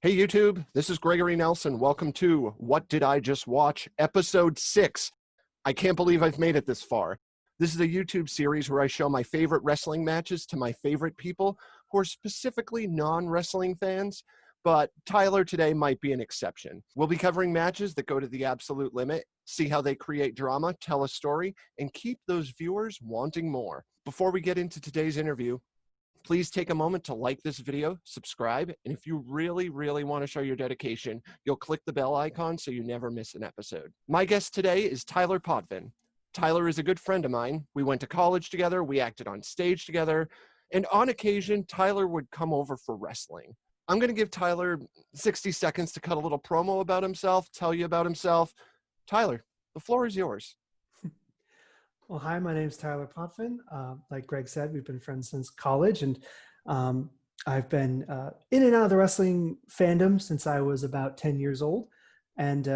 Hey YouTube, this is Gregory Nelson. Welcome to What Did I Just Watch? Episode 6. I can't believe I've made it this far. This is a YouTube series where I show my favorite wrestling matches to my favorite people who are specifically non-wrestling fans, but Tyler today might be an exception. We'll be covering matches that go to the absolute limit, see how they create drama, tell a story, and keep those viewers wanting more. Before we get into today's interview, please take a moment to like this video, subscribe, and if you really want to show your dedication, you'll click the bell icon so you never miss an episode. My guest today is Tyler Potvin. Tyler is a good friend of mine. We went to college together, we acted on stage together, and on occasion, Tyler would come over for wrestling. I'm going to give Tyler 60 seconds to cut a little promo about himself, tell you about himself. Tyler, the floor is yours. Well, hi, my name's Tyler Potvin. Like Greg said, we've been friends since college, and I've been in and out of the wrestling fandom since I was about 10 years old. And,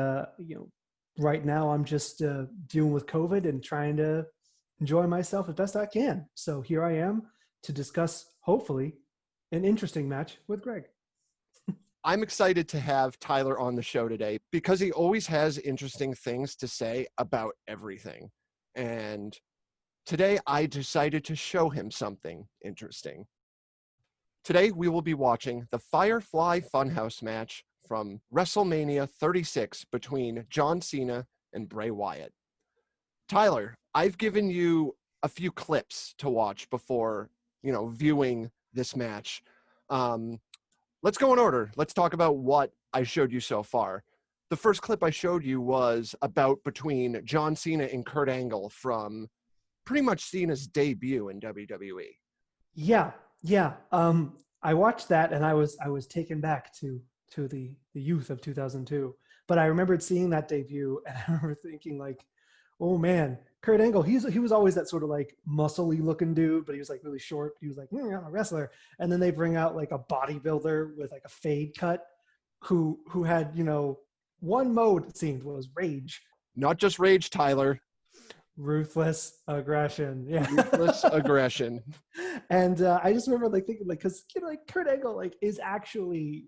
right now I'm just dealing with COVID and trying to enjoy myself as best I can. So here I am to discuss, hopefully, an interesting match with Greg. I'm excited to have Tyler on the show today because he always has interesting things to say about everything. And today I decided to show him something interesting. Today we will be watching the Firefly Funhouse Match from Wrestlemania 36 between John Cena and Bray Wyatt. Tyler, I've given you a few clips to watch before, viewing this match. Let's go in order. Let's talk about what I showed you so far. The first clip I showed you was about between John Cena and Kurt Angle from pretty much Cena's debut in WWE. Yeah. I watched that and I was taken back to the youth of 2002. But I remembered seeing that debut and I remember thinking like, oh man, Kurt Angle, he was always that sort of like muscly looking dude, but he was like really short. He was like, I'm a wrestler. And then they bring out like a bodybuilder with like a fade cut who had, one mode, it seemed, was rage. Not just rage, Tyler. Ruthless aggression. Yeah. Ruthless aggression. And I just remember thinking because Kurt Angle is actually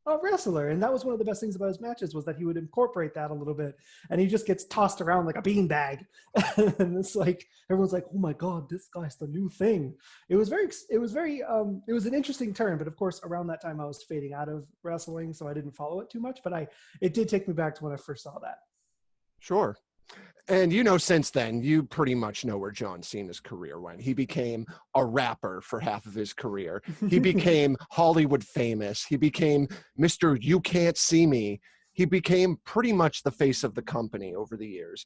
a wrestler, and that was one of the best things about his matches was that he would incorporate that a little bit, and he just gets tossed around like a beanbag, and it's like everyone's like, oh my god, this guy's the new thing. It was an interesting turn, but of course around that time I was fading out of wrestling, so I didn't follow it too much, but it did take me back to when I first saw that. Sure. And since then, you pretty much know where John Cena's career went. He became a rapper for half of his career. He became Hollywood famous. He became Mr. You Can't See Me. He became pretty much the face of the company over the years.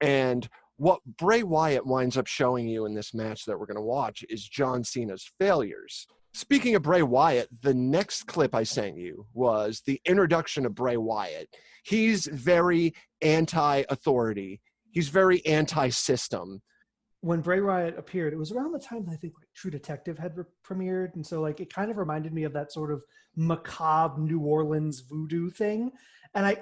And what Bray Wyatt winds up showing you in this match that we're going to watch is John Cena's failures. Speaking of Bray Wyatt, the next clip I sent you was the introduction of Bray Wyatt. He's very anti-authority. He's very anti-system. When Bray Wyatt appeared, it was around the time that I think True Detective had premiered. And so it kind of reminded me of that sort of macabre New Orleans voodoo thing. And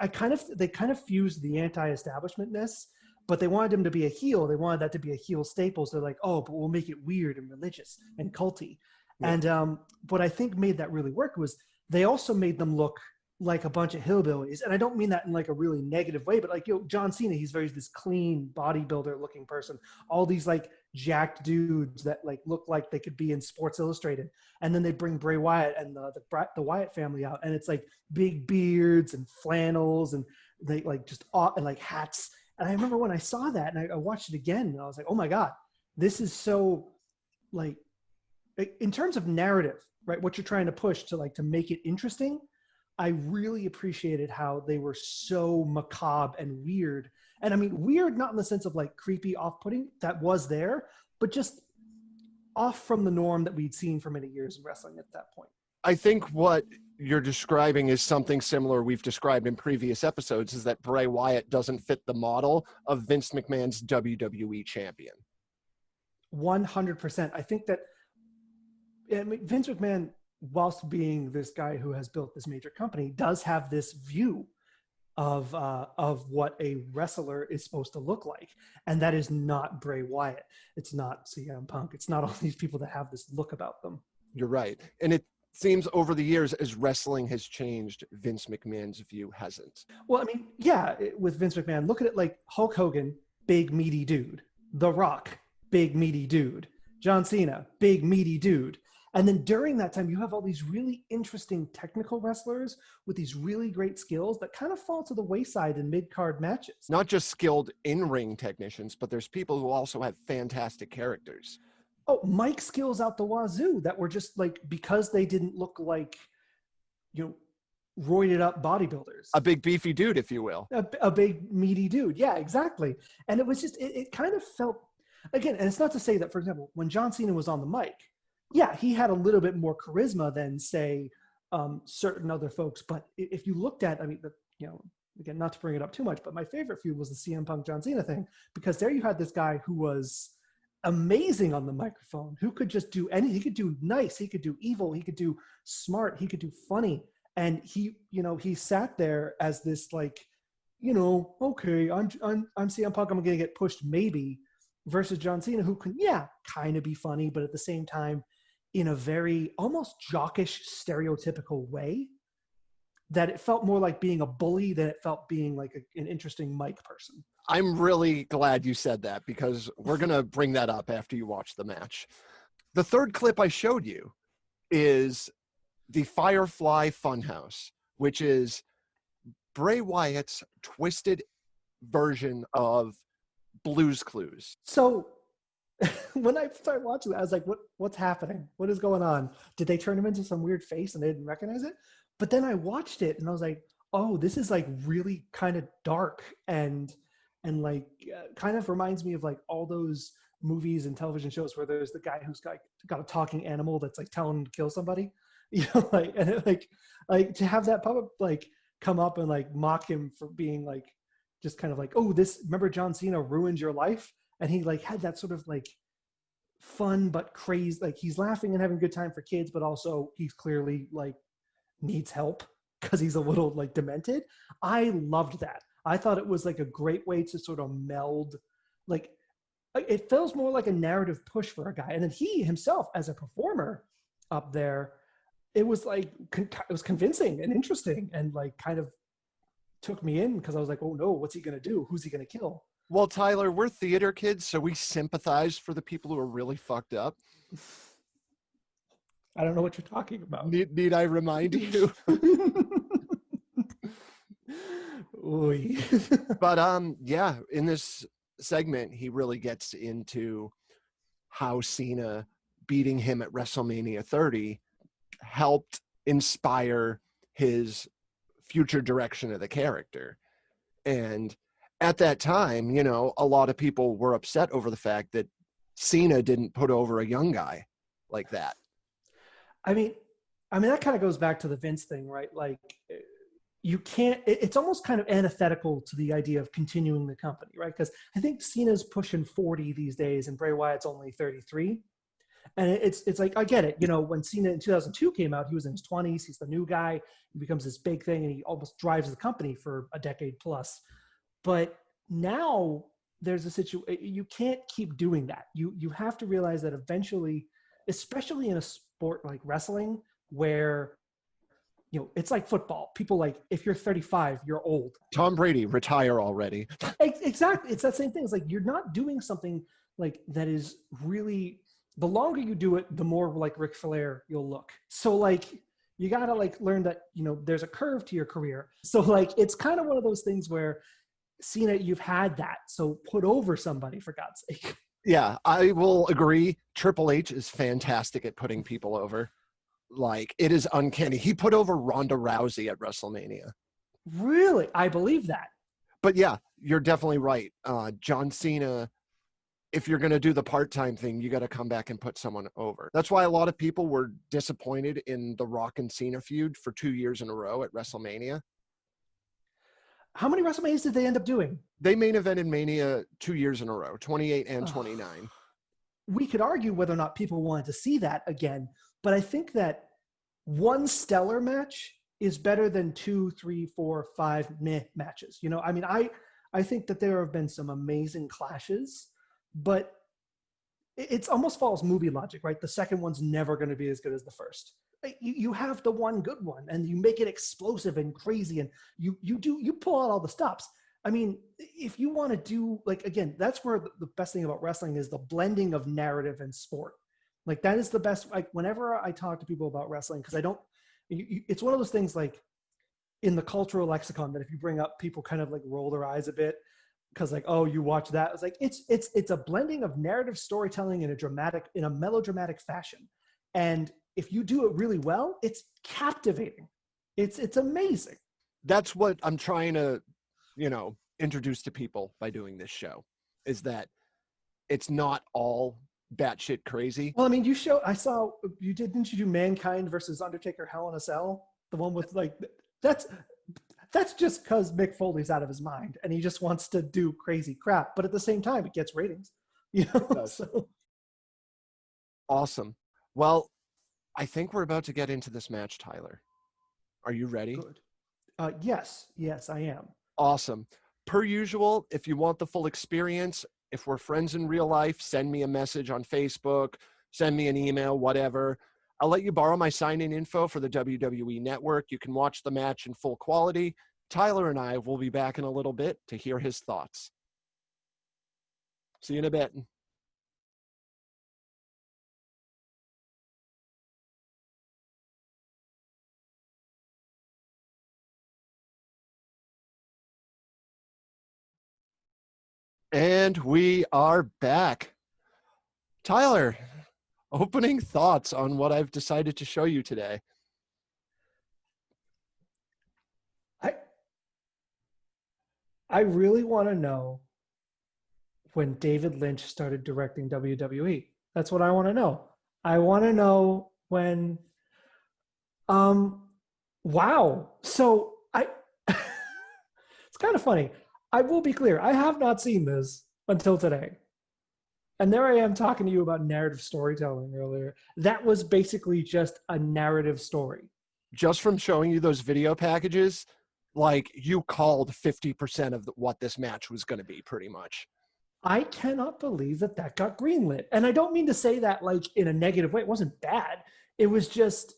they kind of fused the anti-establishmentness, but they wanted him to be a heel. They wanted that to be a heel staple. So they're like, oh, but we'll make it weird and religious and culty. Yeah. And what I think made that really work was they also made them look like a bunch of hillbillies. And I don't mean that in like a really negative way, but John Cena, he's this clean bodybuilder looking person. All these like jacked dudes that look like they could be in Sports Illustrated. And then they bring Bray Wyatt and the Wyatt family out. And it's like big beards and flannels and they and hats. And I remember when I saw that and I watched it again and I was like, oh my God, this is so in terms of narrative, right? What you're trying to push to make it interesting. I really appreciated how they were so macabre and weird. And I mean, weird, not in the sense of creepy, off-putting, that was there, but just off from the norm that we'd seen for many years in wrestling at that point. I think what you're describing is something similar we've described in previous episodes, is that Bray Wyatt doesn't fit the model of Vince McMahon's WWE champion. 100%. I think that Vince McMahon, whilst being this guy who has built this major company, does have this view of what a wrestler is supposed to look like. And that is not Bray Wyatt. It's not CM Punk. It's not all these people that have this look about them. You're right. And seems over the years, as wrestling has changed, Vince McMahon's view hasn't. Well, I mean, yeah, with Vince McMahon, look at it like Hulk Hogan, big meaty dude. The Rock, big meaty dude. John Cena, big meaty dude. And then during that time, you have all these really interesting technical wrestlers with these really great skills that kind of fall to the wayside in mid-card matches. Not just skilled in-ring technicians, but there's people who also have fantastic characters. Oh, Mike skills out the wazoo that were just like, because they didn't look like, roided up bodybuilders. A big beefy dude, if you will. A big meaty dude. Yeah, exactly. And it was just, it kind of felt, again, and it's not to say that, for example, when John Cena was on the mic, yeah, he had a little bit more charisma than, say, certain other folks. But if you looked at, I mean, again, not to bring it up too much, but my favorite feud was the CM Punk John Cena thing, because there you had this guy who was amazing on the microphone, who could just do anything. He could do nice, he could do evil, he could do smart, he could do funny. And he sat there as this like, okay, I'm CM Punk, I'm gonna get pushed maybe, versus John Cena, who can, kind of be funny, but at the same time, in a very almost jockish, stereotypical way, that it felt more like being a bully than it felt being like an interesting mic person. I'm really glad you said that, because we're going to bring that up after you watch the match. The third clip I showed you is the Firefly Funhouse, which is Bray Wyatt's twisted version of Blue's Clues. So when I started watching it, I was like, what's happening? What is going on? Did they turn him into some weird face and they didn't recognize it? But then I watched it and I was like, oh, this is like really kind of dark and like kind of reminds me of like all those movies and television shows where there's the guy who's got a talking animal that's like telling him to kill somebody, like, and it, like to have that puppet like come up and like mock him for being like, just kind of like, oh, remember John Cena ruined your life? And he like had that sort of like fun but crazy, like he's laughing and having a good time for kids, but also he's clearly like needs help because he's a little like demented. I loved that. I thought it was like a great way to sort of meld, like it feels more like a narrative push for a guy. And then he himself as a performer up there, it was like, it was convincing and interesting and like kind of took me in, because I was like, oh no, what's he going to do? Who's he going to kill? Well, Tyler, we're theater kids, so we sympathize for the people who are really fucked up. I don't know what you're talking about. Need I remind you? But yeah, in this segment, he really gets into how Cena beating him at WrestleMania 30 helped inspire his future direction of the character. And at that time, a lot of people were upset over the fact that Cena didn't put over a young guy like that. I mean, that kind of goes back to the Vince thing, right? Like, you can't, it's almost kind of antithetical to the idea of continuing the company, right? Because I think Cena's pushing 40 these days and Bray Wyatt's only 33. And it's like, I get it. When Cena in 2002 came out, he was in his 20s. He's the new guy. He becomes this big thing and he almost drives the company for a decade plus. But now there's a situation, you can't keep doing that. You have to realize that eventually, especially in a sport like wrestling, where it's like football. People like, if you're 35, you're old. Tom Brady, retire already. Exactly. It's that same thing. It's like, you're not doing something like that is really, the longer you do it, the more like Ric Flair you'll look. So like, you got to like learn that, there's a curve to your career. So like, it's kind of one of those things where Cena, you've had that. So put over somebody, for God's sake. Yeah, I will agree. Triple H is fantastic at putting people over. Like, it is uncanny. He put over Ronda Rousey at WrestleMania. Really? I believe that. But yeah, you're definitely right. John Cena, if you're going to do the part-time thing, you got to come back and put someone over. That's why a lot of people were disappointed in the Rock and Cena feud for 2 years in a row at WrestleMania. How many WrestleManias did they end up doing? They main evented Mania 2 years in a row, 28 and 29. We could argue whether or not people wanted to see that again, but I think that one stellar match is better than 2, 3, 4, 5 meh matches. I think that there have been some amazing clashes, but it's almost follows movie logic, right? The second one's never going to be as good as the first. you have the one good one and you make it explosive and crazy, and you pull out all the stops. I mean, if you want to do, like, again, that's where the best thing about wrestling is the blending of narrative and sport. Like, that is the best. Like, whenever I talk to people about wrestling, because I don't, it's one of those things, like, in the cultural lexicon, that if you bring up, people kind of like roll their eyes a bit because, like, oh, you watch that. It's like, it's a blending of narrative storytelling in a melodramatic fashion. And if you do it really well, it's captivating. It's amazing. That's what I'm trying to, introduce to people by doing this show, is that it's not all batshit crazy. Well, I mean, didn't you do Mankind versus Undertaker Hell in a Cell? The one with, like, that's just because Mick Foley's out of his mind and he just wants to do crazy crap. But at the same time, it gets ratings. So. Awesome. Well, I think we're about to get into this match, Tyler. Are you ready? Good. Yes, I am. Awesome. Per usual, if you want the full experience, if we're friends in real life, send me a message on Facebook, send me an email, whatever. I'll let you borrow my sign-in info for the WWE Network. You can watch the match in full quality. Tyler and I will be back in a little bit to hear his thoughts. See you in a bit. And we are back. Tyler, opening thoughts on what I've decided to show you today. I really want to know when David Lynch started directing WWE. That's what I want to know. I want to know when, wow. So it's kind of funny. I will be clear. I have not seen this until today. And there I am talking to you about narrative storytelling earlier. That was basically just a narrative story. Just from showing you those video packages, like, you called 50% of what this match was going to be, pretty much. I cannot believe that got greenlit. And I don't mean to say that, like, in a negative way. It wasn't bad. It was just,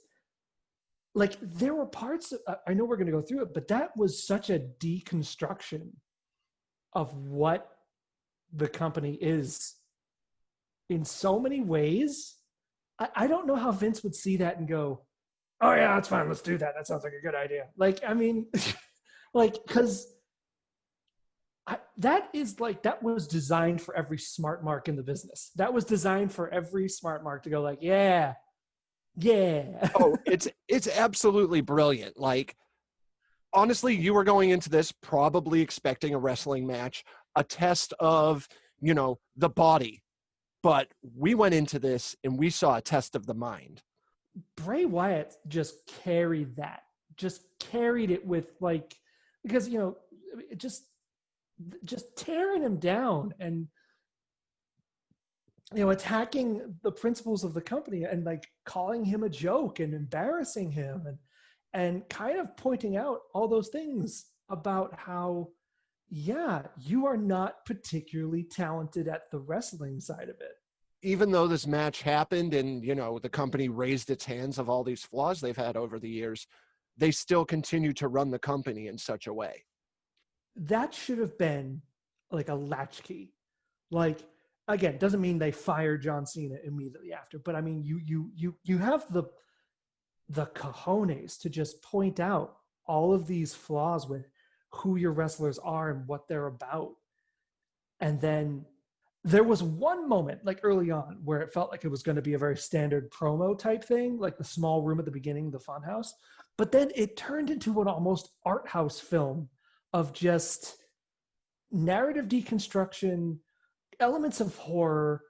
like, there were parts, I know we're going to go through it, but that was such a deconstruction of what the company is in so many ways. I don't know how Vince would see that and go, oh yeah, that's fine, let's do that. That sounds like a good idea. Like, I mean, like, because that was designed for every smart mark in the business. That was designed for every smart mark to go, like, yeah. Oh, it's absolutely brilliant. Like, honestly, you were going into this probably expecting a wrestling match, a test of, the body. But we went into this and we saw a test of the mind. Bray Wyatt just carried it with, like, because, just tearing him down and, attacking the principles of the company and, like, calling him a joke and embarrassing him and kind of pointing out all those things about how, yeah, you are not particularly talented at the wrestling side of it. Even though this match happened and, the company raised its hands of all these flaws they've had over the years, they still continue to run the company in such a way. That should have been like a latchkey. Like, again, doesn't mean they fired John Cena immediately after, but I mean, you have the cojones to just point out all of these flaws with who your wrestlers are and what they're about. And then there was one moment, like, early on, where it felt like it was going to be a very standard promo type thing, like the small room at the beginning, the Funhouse. But then it turned into an almost art house film of just narrative deconstruction, elements of horror,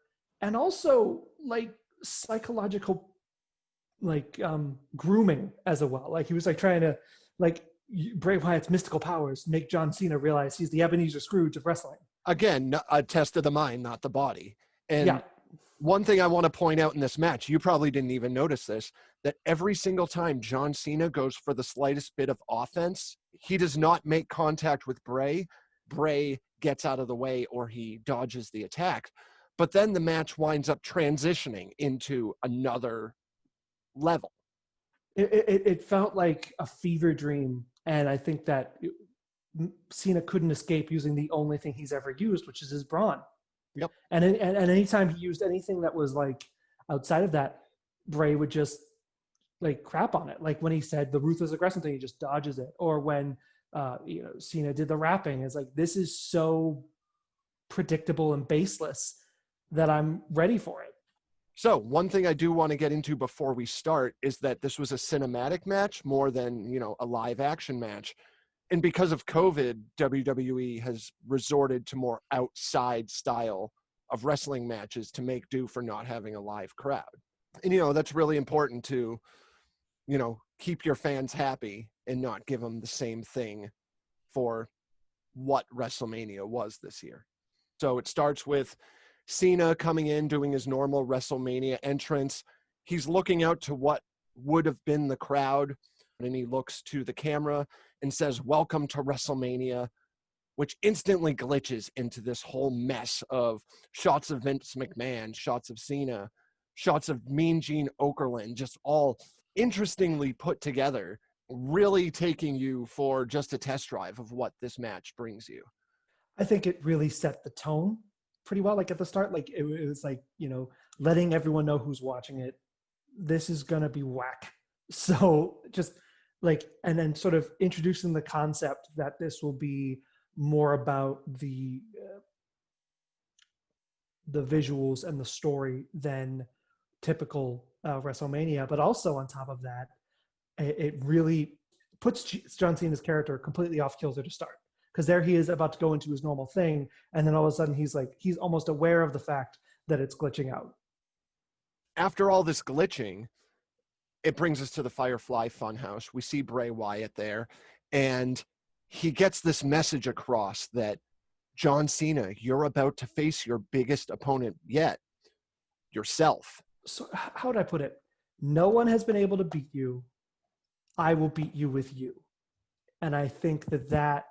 and also, like, psychological, like, grooming as well. Like, he was, like, trying to, like, Bray Wyatt's mystical powers make John Cena realize he's the Ebenezer Scrooge of wrestling. Again, a test of the mind, not the body. And one thing I want to point out in this match, you probably didn't even notice this, that every single time John Cena goes for the slightest bit of offense, he does not make contact with Bray. Bray gets out of the way or he dodges the attack. But then the match winds up transitioning into another level. It felt like a fever dream, and I think that Cena couldn't escape using the only thing he's ever used, which is his brawn. Yep. And anytime he used anything that was like outside of that, Bray would just like crap on it. Like when he said the ruthless aggression thing, he just dodges it. Or when Cena did the rapping, it's like, this is so predictable and baseless that I'm ready for it. So one thing I do want to get into before we start is that this was a cinematic match more than, a live action match. And because of COVID, WWE has resorted to more outside style of wrestling matches to make do for not having a live crowd. And, that's really important to, keep your fans happy and not give them the same thing for what WrestleMania was this year. So it starts with Cena coming in, doing his normal WrestleMania entrance. He's looking out to what would have been the crowd, and he looks to the camera and says, "Welcome to WrestleMania," which instantly glitches into this whole mess of shots of Vince McMahon, shots of Cena, shots of Mean Gene Okerlund, just all interestingly put together, really taking you for just a test drive of what this match brings you. I think it really set the tone pretty well. Like at the start, like it was like, letting everyone know who's watching it, this is going to be whack. So just like, and then sort of introducing the concept that this will be more about the visuals and the story than typical WrestleMania. But also on top of that, it really puts John Cena's character completely off kilter to start. Because there he is about to go into his normal thing. And then all of a sudden he's almost aware of the fact that it's glitching out. After all this glitching, it brings us to the Firefly Funhouse. We see Bray Wyatt there, and he gets this message across that, John Cena, you're about to face your biggest opponent yet, yourself. So how would I put it? No one has been able to beat you. I will beat you with you. And I think that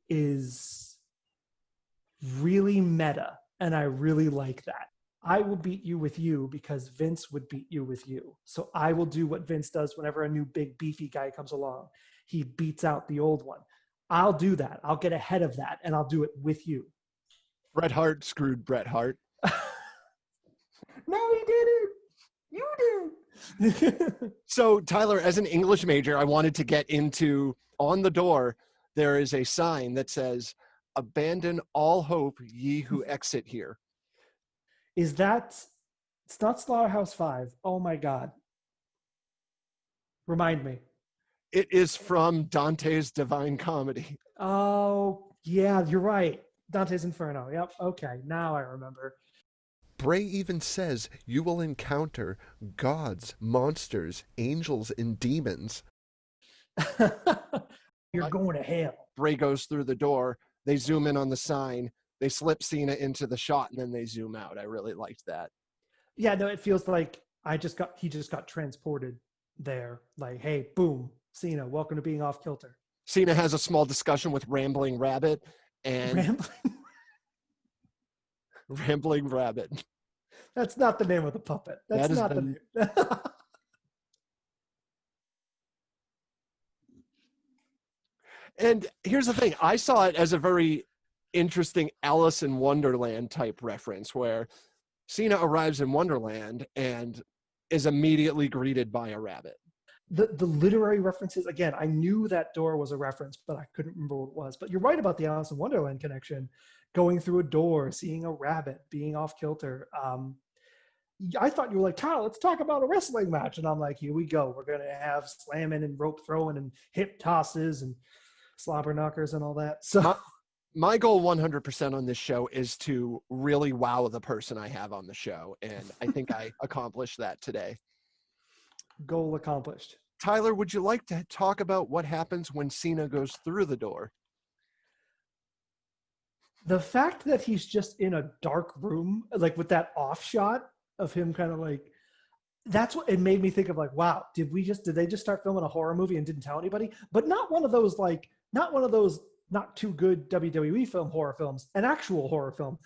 is really meta, and I really like that. I will beat you with you because Vince would beat you with you. So I will do what Vince does whenever a new big beefy guy comes along. He beats out the old one. I'll do that. I'll get ahead of that, and I'll do it with you. Bret Hart screwed Bret Hart. No, he didn't. You did. So, Tyler, as an English major, I wanted to get into, on the door, there is a sign that says, "Abandon all hope, ye who exit here." Is that, it's not Slaughterhouse 5. Oh my God. Remind me. It is from Dante's Divine Comedy. Oh, yeah, you're right. Dante's Inferno. Yep. Okay. Now I remember. Bray even says you will encounter gods, monsters, angels, and demons. You're going to hell. Bray goes through the door. They zoom in on the sign. They slip Cena into the shot, and then they zoom out. I really liked that. Yeah, no, it feels like he just got transported there. Like, hey, boom, Cena, welcome to being off kilter. Cena has a small discussion with Rambling Rabbit, and Rambling Rabbit. That's not the name of the puppet. That's not the name. And here's the thing. I saw it as a very interesting Alice in Wonderland type reference where Cena arrives in Wonderland and is immediately greeted by a rabbit. The literary references, again, I knew that door was a reference, but I couldn't remember what it was. But you're right about the Alice in Wonderland connection. Going through a door, seeing a rabbit, being off kilter. I thought you were like, Kyle, let's talk about a wrestling match. And I'm like, here we go. We're going to have slamming and rope throwing and hip tosses and slobber knockers and all that. So my goal 100% on this show is to really wow the person I have on the show. And I think I accomplished that today. Goal accomplished. Tyler, would you like to talk about what happens when Cena goes through the door? The fact that he's just in a dark room, like with that off shot of him kind of like, that's what it made me think of, like, wow, did they just start filming a horror movie and didn't tell anybody? But not one of those not too good WWE horror films, an actual horror film.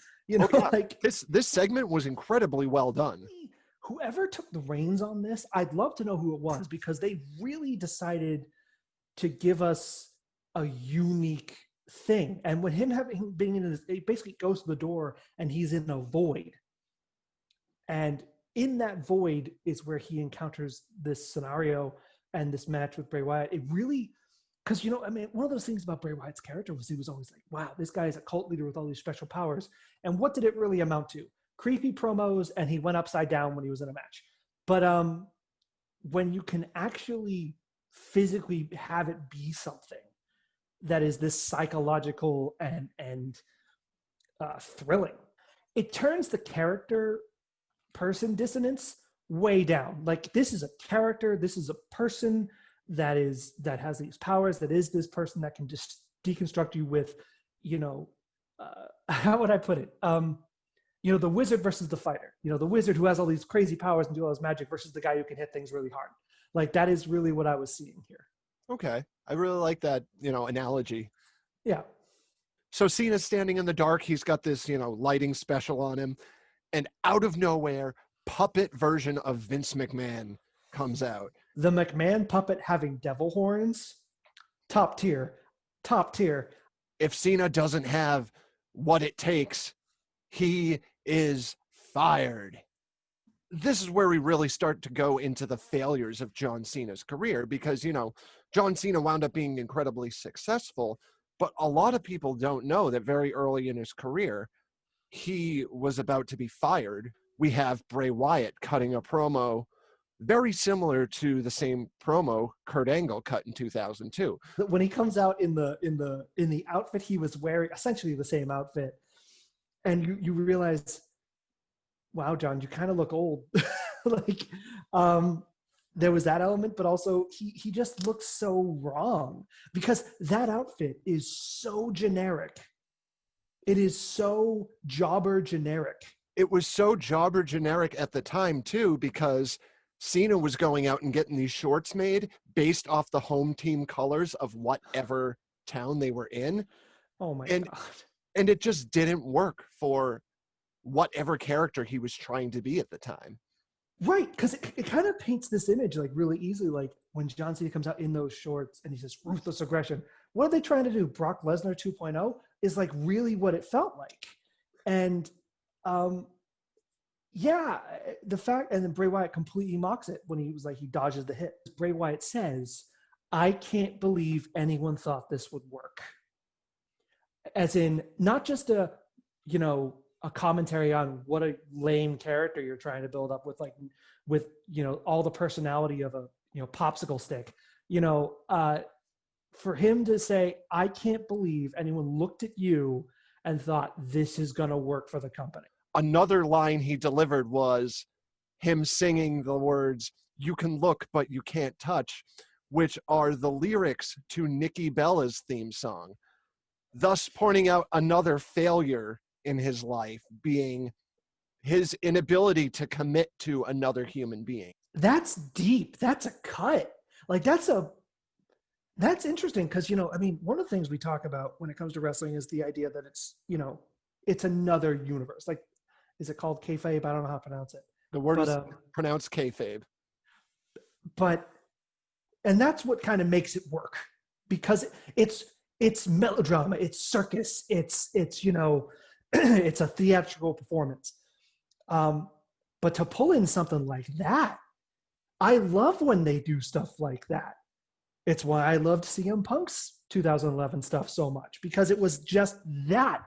Like this segment was incredibly well done. whoever took the reins on this, I'd love to know who it was, because they really decided to give us a unique thing. And when him being in this, it basically goes to the door and he's in a void. And in that void is where he encounters this scenario and this match with Bray Wyatt. It really, because, I mean, one of those things about Bray Wyatt's character was he was always like, wow, this guy is a cult leader with all these special powers. And what did it really amount to? Creepy promos, and he went upside down when he was in a match. But when you can actually physically have it be something that is this psychological and thrilling, it turns the character person dissonance way down. Like, this is a character, this is a person that has these powers, that is this person that can just deconstruct you with, how would I put it? The wizard versus the fighter. The wizard who has all these crazy powers and do all this magic versus the guy who can hit things really hard. Like, that is really what I was seeing here. Okay. I really like that, analogy. Yeah. So Cena's standing in the dark. He's got this, lighting special on him. And out of nowhere, puppet version of Vince McMahon comes out. The McMahon puppet having devil horns, top tier. If Cena doesn't have what it takes, he is fired. This is where we really start to go into the failures of John Cena's career, because, John Cena wound up being incredibly successful, but a lot of people don't know that very early in his career, he was about to be fired. We have Bray Wyatt cutting a promo very similar to the same promo Kurt Angle cut in 2002. When he comes out in the outfit he was wearing, essentially the same outfit, and you realize, wow, John, you kind of look old. There was that element, but also he just looks so wrong, because that outfit is so generic. It is so jobber generic. It was so jobber generic at the time, too, because Cena was going out and getting these shorts made based off the home team colors of whatever town they were in. Oh, my God. And it just didn't work for whatever character he was trying to be at the time. Right, because it kind of paints this image like really easily, like when John Cena comes out in those shorts and he says ruthless aggression. What are they trying to do? Brock Lesnar 2.0 is like really what it felt like. And the fact, and then Bray Wyatt completely mocks it when he dodges the hit. Bray Wyatt says, I can't believe anyone thought this would work. As in, not just a commentary on what a lame character you're trying to build up with all the personality of a popsicle stick. For him to say, I can't believe anyone looked at you and thought this is going to work for the company. Another line he delivered was him singing the words, "You can look, but you can't touch," which are the lyrics to Nikki Bella's theme song, thus pointing out another failure in his life, being his inability to commit to another human being. That's deep. That's a cut. Like, that's interesting, because, one of the things we talk about when it comes to wrestling is the idea that it's, it's another universe. Like, is it called kayfabe? I don't know how to pronounce it. The word is pronounced kayfabe. And that's what kind of makes it work, because it's melodrama, it's circus, it's it's a theatrical performance. But to pull in something like that, I love when they do stuff like that. It's why I loved CM Punk's 2011 stuff so much, because it was just that.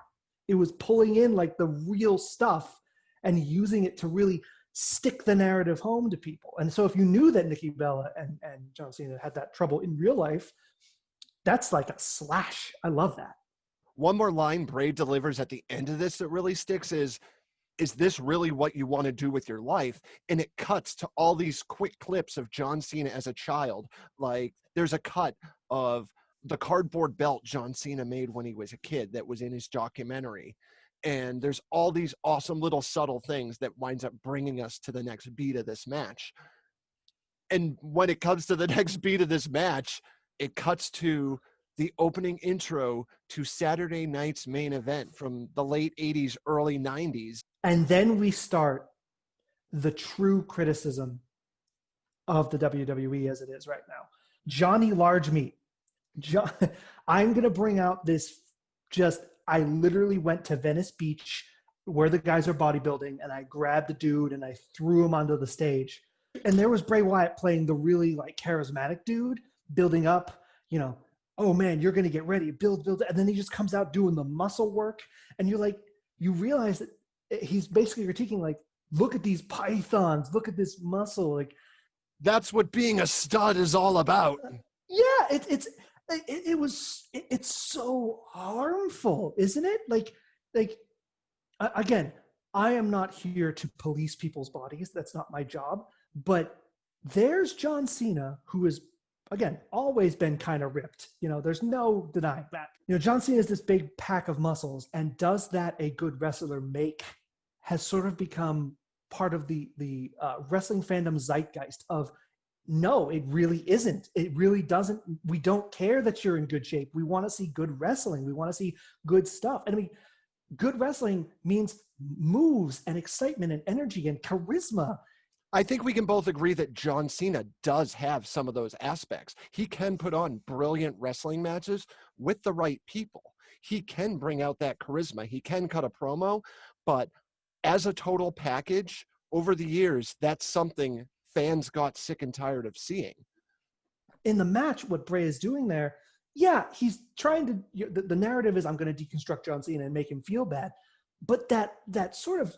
It was pulling in like the real stuff and using it to really stick the narrative home to people. And so if you knew that Nikki Bella and John Cena had that trouble in real life, that's like a slash. I love that. One more line Bray delivers at the end of this that really sticks is this really what you want to do with your life? And it cuts to all these quick clips of John Cena as a child. Like, there's a cut of the cardboard belt John Cena made when he was a kid that was in his documentary. And there's all these awesome little subtle things that winds up bringing us to the next beat of this match. And when it comes to the next beat of this match, it cuts to the opening intro to Saturday Night's Main Event from the late 80s, early 90s. And then we start the true criticism of the WWE as it is right now. Johnny Large Meat. John, I'm going to bring out this I literally went to Venice Beach where the guys are bodybuilding, and I grabbed the dude and I threw him onto the stage. And there was Bray Wyatt playing the really like charismatic dude, building up, oh man, you're going to get ready, build. And then he just comes out doing the muscle work. And you realize that he's basically critiquing, like, look at these pythons, look at this muscle. Like, that's what being a stud is all about. Yeah, it's so harmful, isn't it? Like again, I am not here to police people's bodies. That's not my job. But there's John Cena, who has, again, always been kind of ripped. There's no denying that. John Cena is this big pack of muscles, and does that a good wrestler make has sort of become part of the wrestling fandom zeitgeist of, no, it really isn't. It really doesn't. We don't care that you're in good shape. We want to see good wrestling. We want to see good stuff. And I mean, good wrestling means moves and excitement and energy and charisma. I think we can both agree that John Cena does have some of those aspects. He can put on brilliant wrestling matches with the right people. He can bring out that charisma. He can cut a promo, but as a total package, over the years, that's something fans got sick and tired of seeing. In the match, what Bray is doing there, yeah, he's trying to, the narrative is, I'm going to deconstruct John Cena and make him feel bad. But that sort of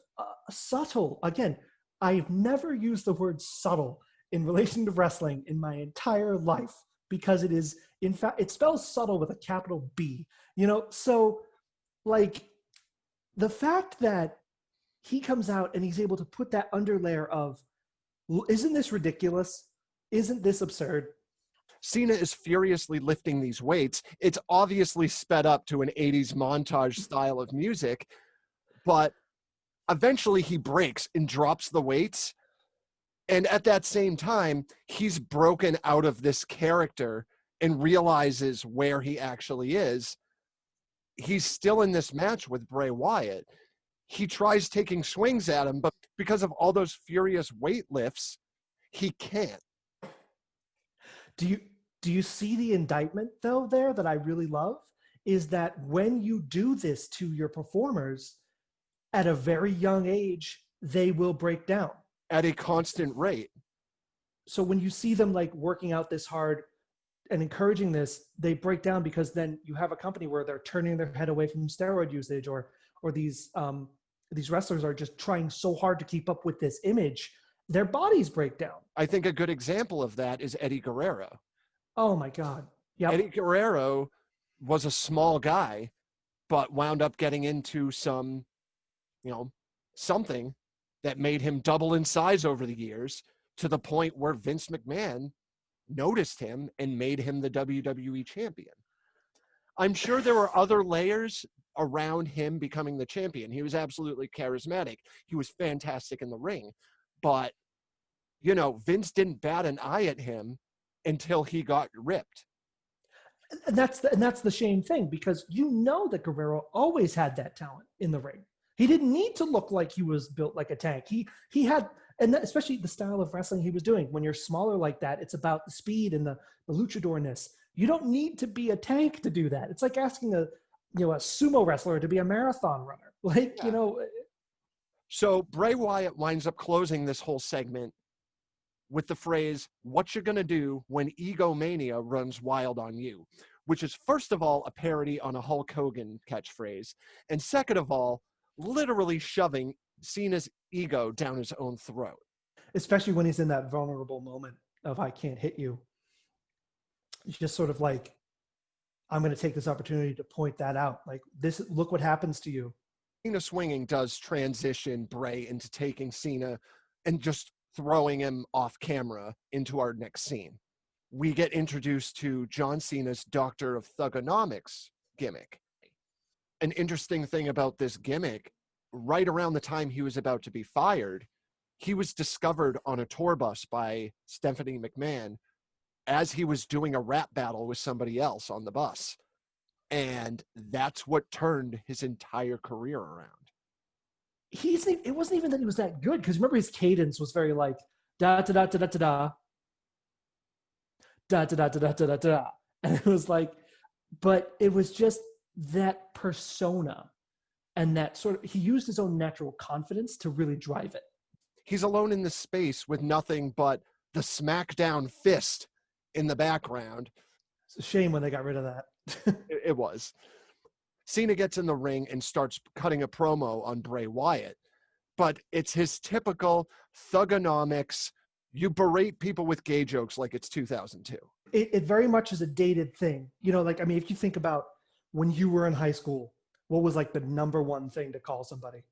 subtle, again, I've never used the word subtle in relation to wrestling in my entire life, because it is, in fact, it spells subtle with a capital B, so like the fact that he comes out and he's able to put that underlayer of, isn't this ridiculous? Isn't this absurd? Cena is furiously lifting these weights. It's obviously sped up to an 80s montage style of music, but eventually he breaks and drops the weights. And at that same time, he's broken out of this character and realizes where he actually is. He's still in this match with Bray Wyatt. He tries taking swings at him, but because of all those furious weight lifts, he can't. Do you see the indictment, though, there that I really love? Is that when you do this to your performers at a very young age, they will break down. At a constant rate. So when you see them like working out this hard and encouraging this, they break down, because then you have a company where they're turning their head away from steroid usage, or these wrestlers are just trying so hard to keep up with this image, their bodies break down. I think a good example of that is Eddie Guerrero. Oh my God. Yeah. Eddie Guerrero was a small guy, but wound up getting into some, something that made him double in size over the years, to the point where Vince McMahon noticed him and made him the WWE champion. I'm sure there were other layers around him becoming the champion. He was absolutely charismatic. He was fantastic in the ring. But, Vince didn't bat an eye at him until he got ripped. And that's the shame thing, because that Guerrero always had that talent in the ring. He didn't need to look like he was built like a tank. He had, and especially the style of wrestling he was doing. When you're smaller like that, it's about the speed and the luchadorness. You don't need to be a tank to do that. It's like asking a sumo wrestler to be a marathon runner. So Bray Wyatt winds up closing this whole segment with the phrase, "What you gonna do when egomania runs wild on you?" Which is, first of all, a parody on a Hulk Hogan catchphrase. And second of all, literally shoving Cena's ego down his own throat. Especially when he's in that vulnerable moment of, I can't hit you. It's just sort of like, I'm going to take this opportunity to point that out. Like, this, look what happens to you. Cena swinging does transition Bray into taking Cena and just throwing him off camera into our next scene. We get introduced to John Cena's Doctor of Thugonomics gimmick. An interesting thing about this gimmick, right around the time he was about to be fired, he was discovered on a tour bus by Stephanie McMahon as he was doing a rap battle with somebody else on the bus. And that's what turned his entire career around. it wasn't even that he was that good, because remember his cadence was very like da da da da da da da da da da da da da da, and it was like, but it was just that persona, and that sort of, he used his own natural confidence to really drive it. He's alone in the space with nothing but the SmackDown fist in the background. It's a shame when they got rid of that. It was. Cena gets in the ring and starts cutting a promo on Bray Wyatt, but it's his typical thugonomics. You berate people with gay jokes like it's 2002. It very much is a dated thing. You know, like, I mean, if you think about when you were in high school, what was like the number one thing to call somebody?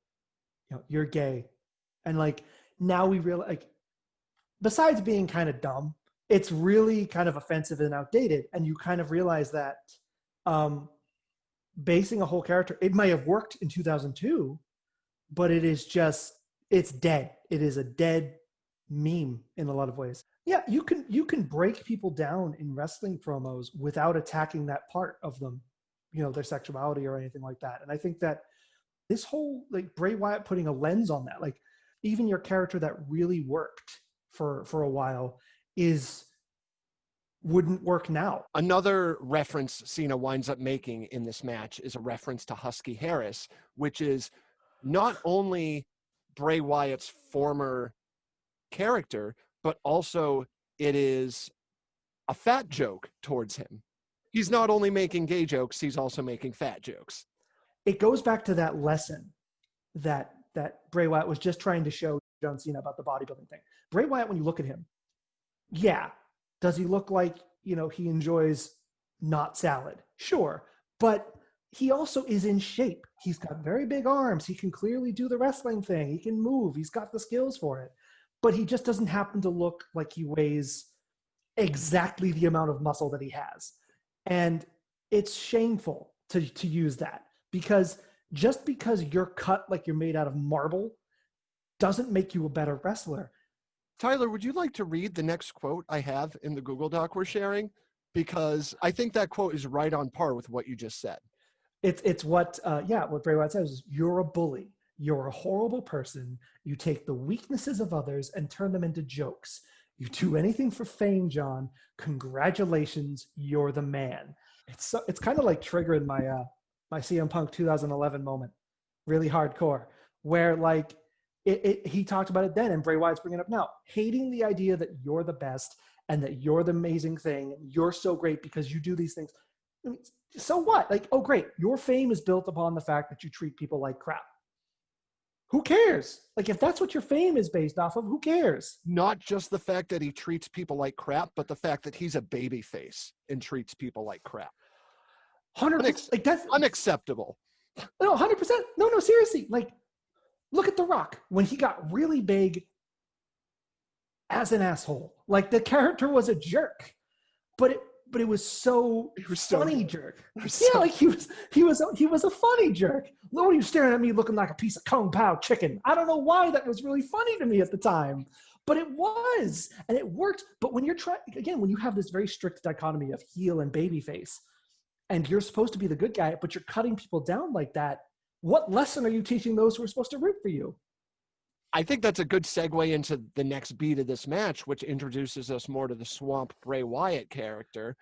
You know, you're gay. And like, now we realize, like, besides being kind of dumb, it's really kind of offensive and outdated. And you kind of realize that basing a whole character, it may have worked in 2002, but it is just, it's dead. It is a dead meme in a lot of ways. Yeah, you can break people down in wrestling promos without attacking that part of them, you know, their sexuality or anything like that. And I think that this whole, like, Bray Wyatt putting a lens on that, like, even your character that really worked for a while wouldn't work now. Another reference Cena winds up making in this match is a reference to Husky Harris, which is not only Bray Wyatt's former character, but also it is a fat joke towards him. He's not only making gay jokes, he's also making fat jokes. It goes back to that lesson that Bray Wyatt was just trying to show John Cena about the bodybuilding thing. Bray Wyatt, when you look at him, yeah, does he look like, you know, he enjoys not salad? Sure. But he also is in shape. He's got very big arms. He can clearly do the wrestling thing. He can move. He's got the skills for it. But he just doesn't happen to look like he weighs exactly the amount of muscle that he has. And it's shameful to use that, because just because you're cut like you're made out of marble doesn't make you a better wrestler. Tyler, would you like to read the next quote I have in the Google Doc we're sharing? Because I think that quote is right on par with what you just said. It's what Bray Wyatt says is, you're a bully. You're a horrible person. You take the weaknesses of others and turn them into jokes. You do anything for fame, John. Congratulations, you're the man. It's kind of like triggering my CM Punk 2011 moment, really hardcore, where like he talked about it then, and Bray Wyatt's bringing it up now, hating the idea that you're the best and that you're the amazing thing. And you're so great because you do these things. I mean, so what? Like, oh, great. Your fame is built upon the fact that you treat people like crap. Who cares? Like, if that's what your fame is based off of, who cares? Not just the fact that he treats people like crap, but the fact that he's a baby face and treats people like crap. 100%. Like, that's unacceptable. No, 100%. No, seriously. Like, look at The Rock when he got really big as an asshole. Like, the character was a jerk, but it was so funny jerk. Yeah, like he was a funny jerk. What are you staring at me looking like a piece of Kung Pao chicken? I don't know why that was really funny to me at the time, but it was, and it worked. But when you're when you have this very strict dichotomy of heel and babyface, and you're supposed to be the good guy, but you're cutting people down like that, what lesson are you teaching those who are supposed to root for you? I think that's a good segue into the next beat of this match, which introduces us more to the Swamp Bray Wyatt character.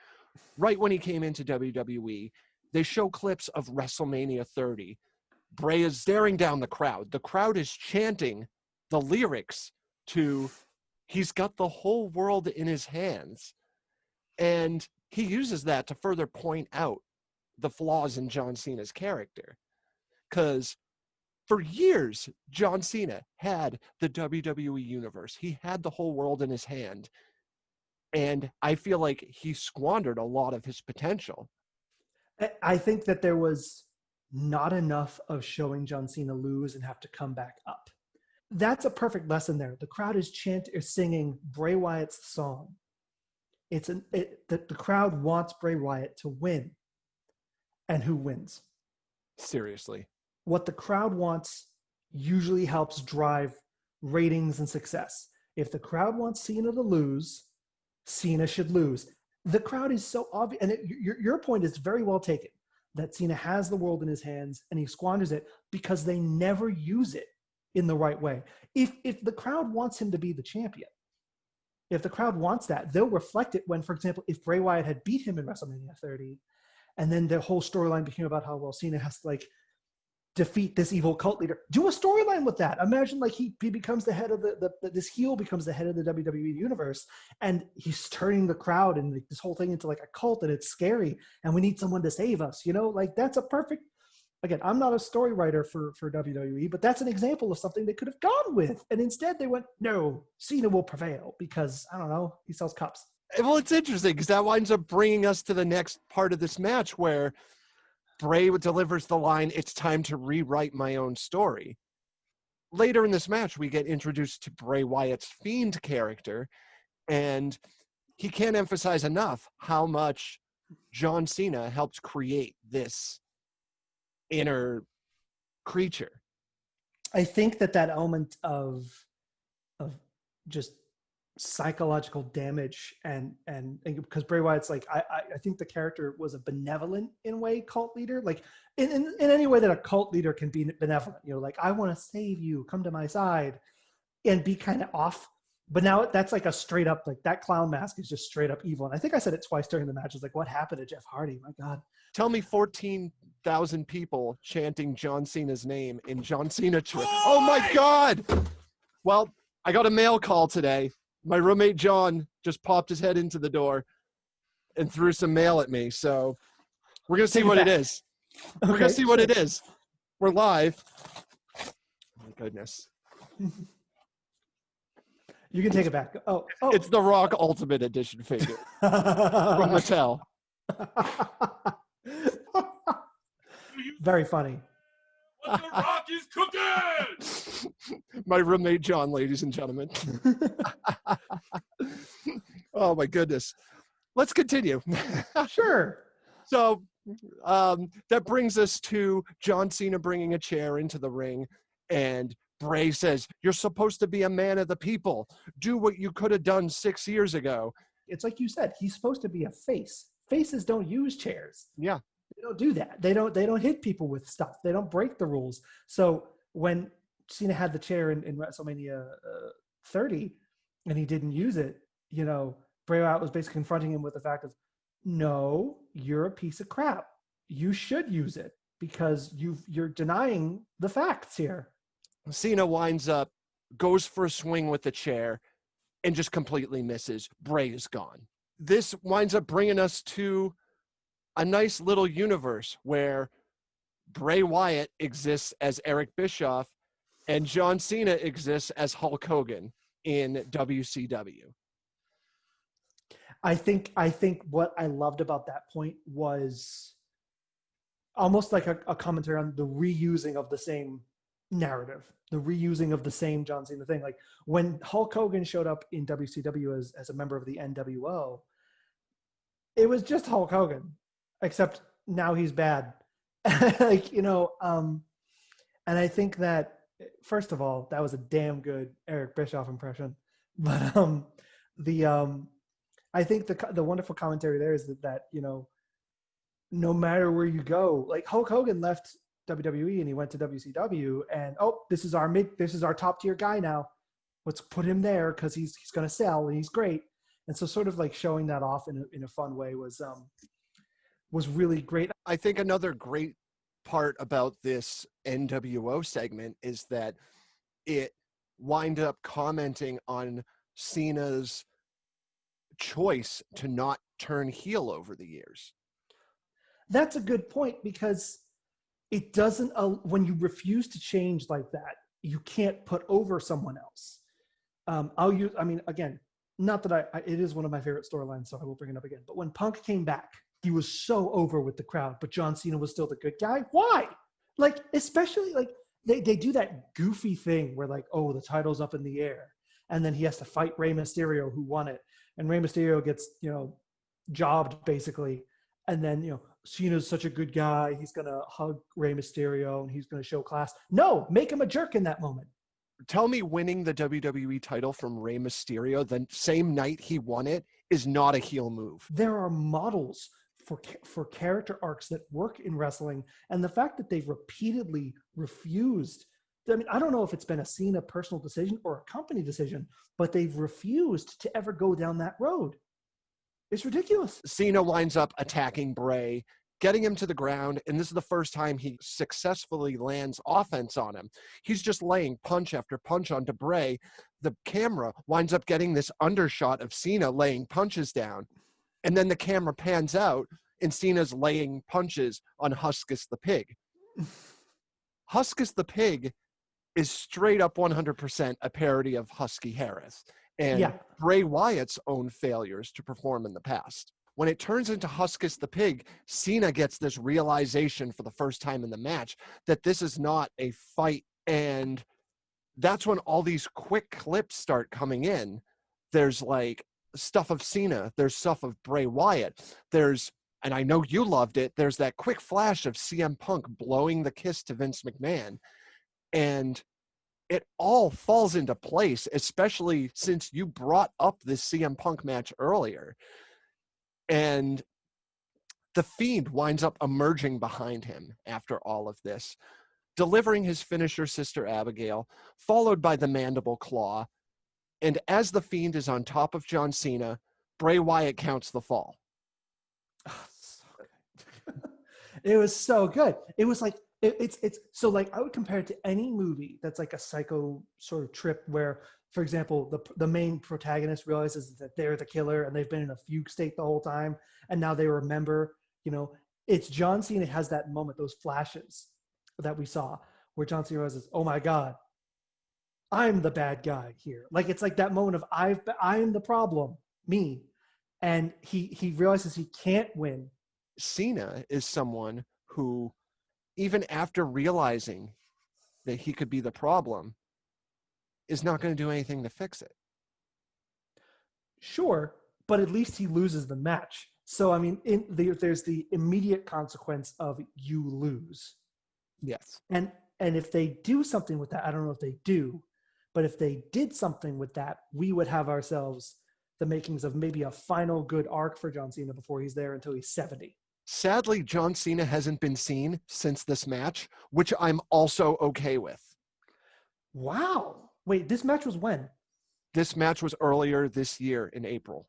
Right when he came into WWE, they show clips of WrestleMania 30. Bray is staring down the crowd. The crowd is chanting the lyrics to "He's got the whole world in his hands." And he uses that to further point out the flaws in John Cena's character. Because for years, John Cena had the WWE universe. He had the whole world in his hand. And I feel like he squandered a lot of his potential. I think that there was not enough of showing John Cena lose and have to come back up. That's a perfect lesson there. The crowd is singing Bray Wyatt's song. The crowd wants Bray Wyatt to win. And who wins? Seriously. What the crowd wants usually helps drive ratings and success. If the crowd wants Cena to lose, Cena should lose. The crowd is so obvious, and your point is very well taken, that Cena has the world in his hands and he squanders it because they never use it in the right way. If the crowd wants him to be the champion, if the crowd wants that, they'll reflect it when, for example, if Bray Wyatt had beat him in WrestleMania 30, and then the whole storyline became about how, well, Cena has to like defeat this evil cult leader. Do a storyline with that. Imagine like he becomes the head of this heel becomes the head of the WWE universe, and he's turning the crowd and like, this whole thing into like a cult, and it's scary, and we need someone to save us. You know, like that's a perfect. Again, I'm not a story writer for WWE, but that's an example of something they could have gone with. And instead they went, no, Cena will prevail because, I don't know, he sells cups. Well, it's interesting because that winds up bringing us to the next part of this match where Bray delivers the line, "It's time to rewrite my own story." Later in this match, we get introduced to Bray Wyatt's Fiend character, and he can't emphasize enough how much John Cena helped create this inner creature. I think that element of just psychological damage and because Bray Wyatt's like I think the character was a benevolent in a way cult leader, like in any way that a cult leader can be benevolent, you know, like I want to save you, come to my side, and be kind of off. But now that's like a straight up, like that clown mask is just straight up evil. And I think I said it twice during the match. It's like, what happened to Jeff Hardy? My God. Tell me 14,000 people chanting John Cena's name in John Cena. Oh my God. Well, I got a mail call today. My roommate John just popped his head into the door and threw some mail at me. So we're going to see what it is. We're going to see what it is. We're live. Oh my goodness. You can take it back. Oh. It's the Rock Ultimate Edition figure from Mattel. Very funny. What the Rock is cooking! My roommate John, ladies and gentlemen. Oh my goodness. Let's continue. Sure. So that brings us to John Cena bringing a chair into the ring, and Bray says, "You're supposed to be a man of the people. Do what you could have done 6 years ago." It's like you said, he's supposed to be a face. Faces don't use chairs. Yeah. They don't do that. They don't hit people with stuff. They don't break the rules. So when Cena had the chair in WrestleMania 30 and he didn't use it, you know, Bray Wyatt was basically confronting him with the fact of, no, you're a piece of crap. You should use it because you're denying the facts here. Cena winds up, goes for a swing with the chair, and just completely misses. Bray is gone. This winds up bringing us to a nice little universe where Bray Wyatt exists as Eric Bischoff and John Cena exists as Hulk Hogan in WCW. I think what I loved about that point was almost like a commentary on the reusing of the same narrative, the reusing of the same John Cena thing. Like when Hulk Hogan showed up in WCW as a member of the NWO, it was just Hulk Hogan, except now he's bad. Like, you know, and I think that, first of all, that was a damn good Eric Bischoff impression. But I think the wonderful commentary there is that, you know, no matter where you go, like Hulk Hogan left WWE and he went to WCW, and this is our top tier guy now. Let's put him there because he's going to sell and he's great. And so sort of like showing that off in a fun way was really great. I think another great part about this NWO segment is that it wind up commenting on Cena's choice to not turn heel over the years. That's a good point, because it doesn't, when you refuse to change like that, you can't put over someone else. Again, not that it is one of my favorite storylines, so I will bring it up again. But when Punk came back, he was so over with the crowd, but John Cena was still the good guy. Why? Like, especially like they do that goofy thing where like, oh, the title's up in the air, and then he has to fight Rey Mysterio, who won it, and Rey Mysterio gets, you know, jobbed basically, and then, you know, Cena's such a good guy, he's gonna hug Rey Mysterio and he's gonna show class. No, make him a jerk in that moment. Tell me winning the WWE title from Rey Mysterio the same night he won it is not a heel move. There are models for character arcs that work in wrestling, and the fact that they've repeatedly refused I mean, I don't know if it's been a Cena personal decision or a company decision, but they've refused to ever go down that road. It's ridiculous. Cena winds up attacking Bray, getting him to the ground, and this is the first time he successfully lands offense on him. He's just laying punch after punch onto Bray. The camera winds up getting this undershot of Cena laying punches down, and then the camera pans out, and Cena's laying punches on Huskus the Pig. Huskus the Pig is straight up 100% a parody of Husky Harris and Bray Wyatt's own failures to perform in the past. When it turns into Huskus the Pig, Cena gets this realization for the first time in the match that this is not a fight. And that's when all these quick clips start coming in. There's like stuff of Cena. There's stuff of Bray Wyatt. There's, and I know you loved it, there's that quick flash of CM Punk blowing the kiss to Vince McMahon. And it all falls into place, especially since you brought up this CM Punk match earlier. And the Fiend winds up emerging behind him after all of this, delivering his finisher, Sister Abigail, followed by the Mandible Claw. And as the Fiend is on top of John Cena, Bray Wyatt counts the fall. Oh, so good. It was so good. It was like, it's so like I would compare it to any movie that's like a psycho sort of trip where, for example, the main protagonist realizes that they're the killer and they've been in a fugue state the whole time, and now they remember, you know, it's John Cena has that moment, those flashes that we saw where John Cena realizes, oh my God, I'm the bad guy here. Like it's like that moment of I am the problem, me. And he realizes he can't win. Cena is someone who, even after realizing that he could be the problem, is not going to do anything to fix it. Sure, but at least he loses the match. So, I mean, there's the immediate consequence of you lose. Yes. And if they do something with that, I don't know if they do, but if they did something with that, we would have ourselves the makings of maybe a final good arc for John Cena before he's there until he's 70. Sadly, John Cena hasn't been seen since this match, which I'm also okay with. Wow. Wait, this match was when? This match was earlier this year in April.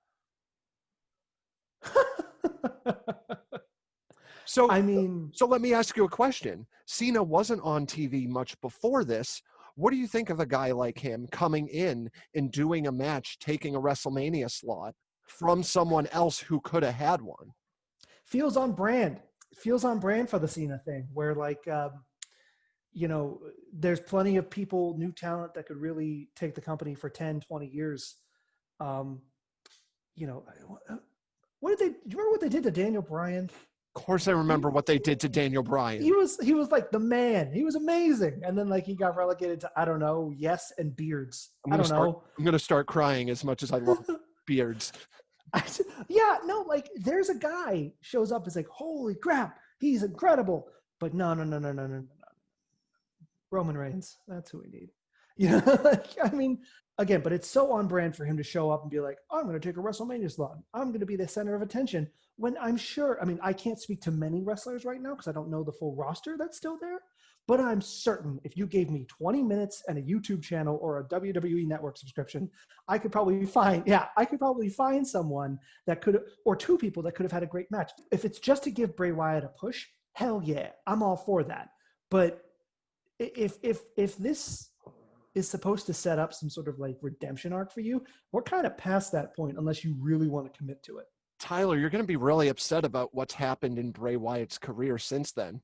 So, I mean, so let me ask you a question. Cena wasn't on TV much before this. What do you think of a guy like him coming in and doing a match, taking a WrestleMania slot from someone else who could have had one? feels on brand. Feels on brand for the Cena thing, where like, you know, there's plenty of people, new talent that could really take the company for 10, 20 years. You know, what did they, do you remember what they did to Daniel Bryan? Of course I remember what they did to Daniel Bryan. He was like the man. He was amazing. And then like he got relegated to, I don't know, yes and beards. I don't know. I'm going to start crying as much as I love beards. Yeah, no, like there's a guy shows up, is like, holy crap, he's incredible. But no. Roman Reigns, that's who we need. You know, like, I mean, again, but it's so on brand for him to show up and be like, I'm going to take a WrestleMania slot. I'm going to be the center of attention. When I'm sure, I mean, I can't speak to many wrestlers right now because I don't know the full roster that's still there. But I'm certain if you gave me 20 minutes and a YouTube channel or a WWE Network subscription, I could probably find someone that could, or two people that could have had a great match. If it's just to give Bray Wyatt a push, hell yeah, I'm all for that. But if this is supposed to set up some sort of like redemption arc for you, we're kind of past that point unless you really want to commit to it. Tyler, you're going to be really upset about what's happened in Bray Wyatt's career since then.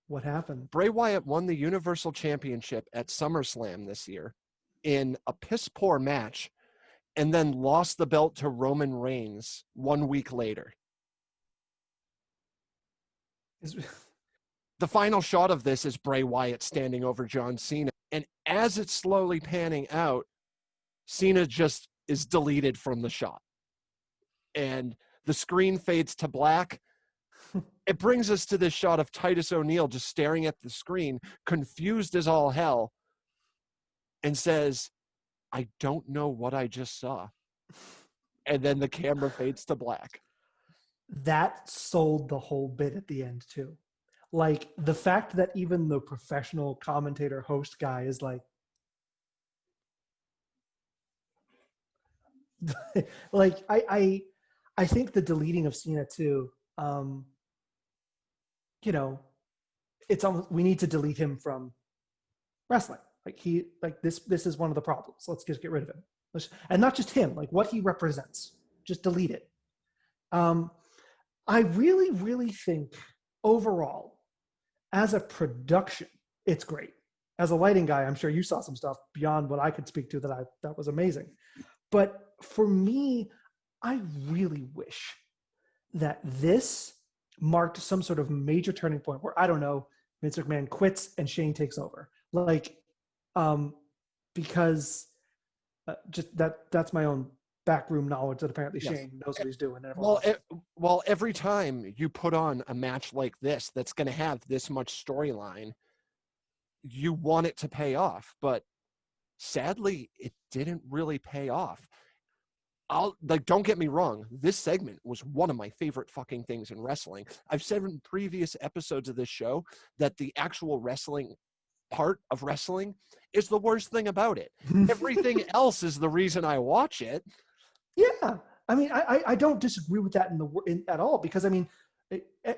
What happened? Bray Wyatt won the Universal Championship at SummerSlam this year in a piss-poor match and then lost the belt to Roman Reigns 1 week later. The final shot of this is Bray Wyatt standing over John Cena. And as it's slowly panning out, Cena just is deleted from the shot. And the screen fades to black. It brings us to this shot of Titus O'Neil just staring at the screen, confused as all hell, and says, I don't know what I just saw. And then the camera fades to black. That sold the whole bit at the end too. Like the fact that even the professional commentator host guy is like, like I think the deleting of Cena too, you know, it's almost, we need to delete him from wrestling. Like this is one of the problems. Let's just get rid of him. And not just him, like what he represents. Just delete it. I really, really think overall, as a production, it's great. As a lighting guy, I'm sure you saw some stuff beyond what I could speak to that was amazing. But for me, I really wish that this marked some sort of major turning point where, I don't know, Vince McMahon quits and Shane takes over. Like, because just that's my own backroom knowledge that apparently Yes. Shane knows what he's doing. Well, every time you put on a match like this that's going to have this much storyline, you want it to pay off, but sadly, it didn't really pay off. Don't get me wrong, this segment was one of my favorite fucking things in wrestling. I've said in previous episodes of this show that the actual wrestling part of wrestling is the worst thing about it. Everything else is the reason I watch it. Yeah, I mean, I don't disagree with that at all, because I mean,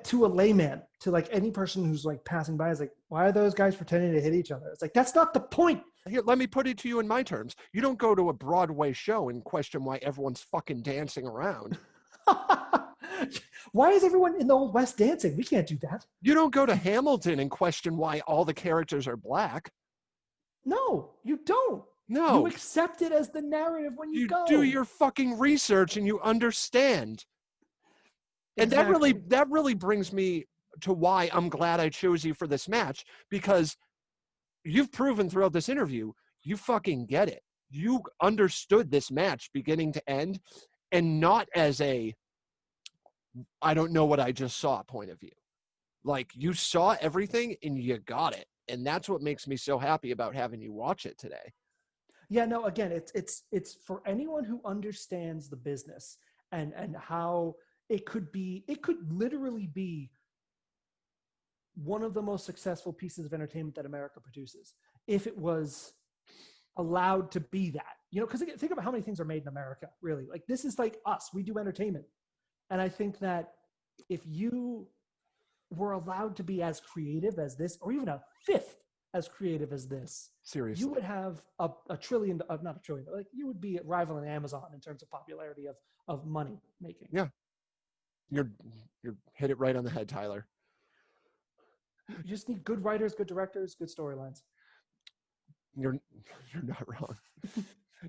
to a layman, to like any person who's like passing by, is like, why are those guys pretending to hit each other? It's like, that's not the point. Here, let me put it to you in my terms. You don't go to a Broadway show and question why everyone's fucking dancing around. Why is everyone in the Old West dancing? We can't do that. You don't go to Hamilton and question why all the characters are black. No, you don't. No. You accept it as the narrative when you go. You do your fucking research and you understand. And Exactly. that really brings me to why I'm glad I chose you for this match, because you've proven throughout this interview, you fucking get it. You understood this match beginning to end, and not as a, I don't know what I just saw point of view. Like, you saw everything and you got it. And that's what makes me so happy about having you watch it today. Yeah, no, again, it's for anyone who understands the business and how it could literally be one of the most successful pieces of entertainment that America produces, if it was allowed to be that. You know, because think about how many things are made in America, really. Like, this is like us. We do entertainment. And I think that if you were allowed to be as creative as this, or even a fifth as creative as this, seriously, you would have a trillion, not a trillion, but like you would be rivaling Amazon in terms of popularity of money making. Yeah. You're hit it right on the head, Tyler. You just need good writers, good directors, good storylines. You're not wrong.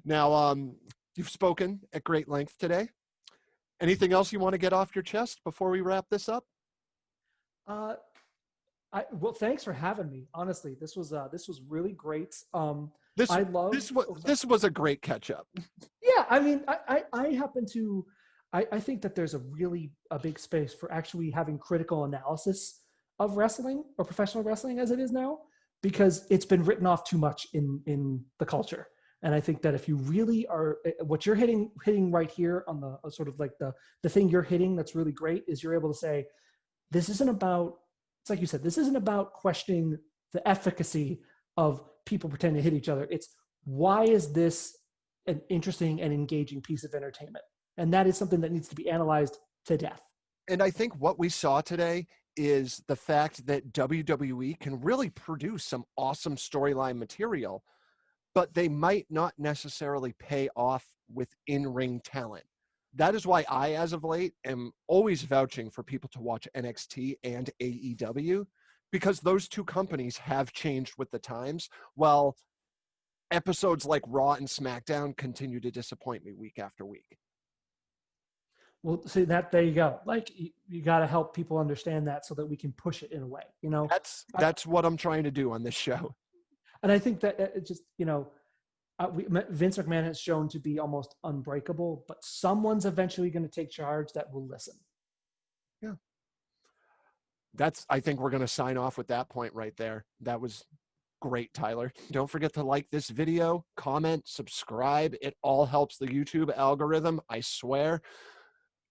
Now, you've spoken at great length today. Anything else you want to get off your chest before we wrap this up? Well, thanks for having me. Honestly, this was really great. This was a great catch up. Yeah, I mean, I happen to, I think that there's a big space for actually having critical analysis of wrestling, or professional wrestling as it is now, because it's been written off too much in the culture. And I think that if you really are, what you're hitting right here on the sort of like the thing you're hitting that's really great is you're able to say, this isn't about, it's like you said, this isn't about questioning the efficacy of people pretending to hit each other. It's, why is this an interesting and engaging piece of entertainment? And that is something that needs to be analyzed to death. And I think what we saw today is the fact that WWE can really produce some awesome storyline material, but they might not necessarily pay off with in-ring talent. That is why I, as of late, am always vouching for people to watch NXT and AEW, because those two companies have changed with the times, while episodes like Raw and SmackDown continue to disappoint me week after week. Well, see, there you go. Like, you got to help people understand that so that we can push it in a way, you know? That's what I'm trying to do on this show. And I think that it just, you know, Vince McMahon has shown to be almost unbreakable, but someone's eventually going to take charge that will listen. Yeah. I think we're going to sign off with that point right there. That was great, Tyler. Don't forget to like this video, comment, subscribe. It all helps the YouTube algorithm, I swear.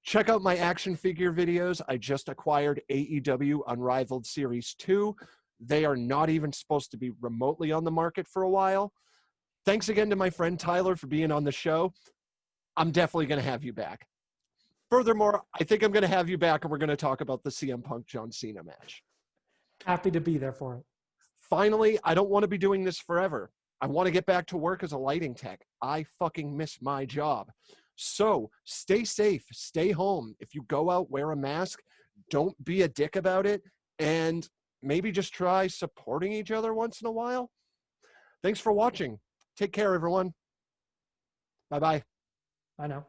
Check out my action figure videos. I just acquired AEW Unrivaled Series 2. They are not even supposed to be remotely on the market for a while. Thanks again to my friend Tyler for being on the show. I'm definitely going to have you back. Furthermore, I think I'm going to have you back and we're going to talk about the CM Punk John Cena match. Happy to be there for it. Finally, I don't want to be doing this forever. I want to get back to work as a lighting tech. I fucking miss my job. So stay safe, stay home. If you go out, wear a mask. Don't be a dick about it. And maybe just try supporting each other once in a while. Thanks for watching. Take care, everyone. Bye-bye. I know.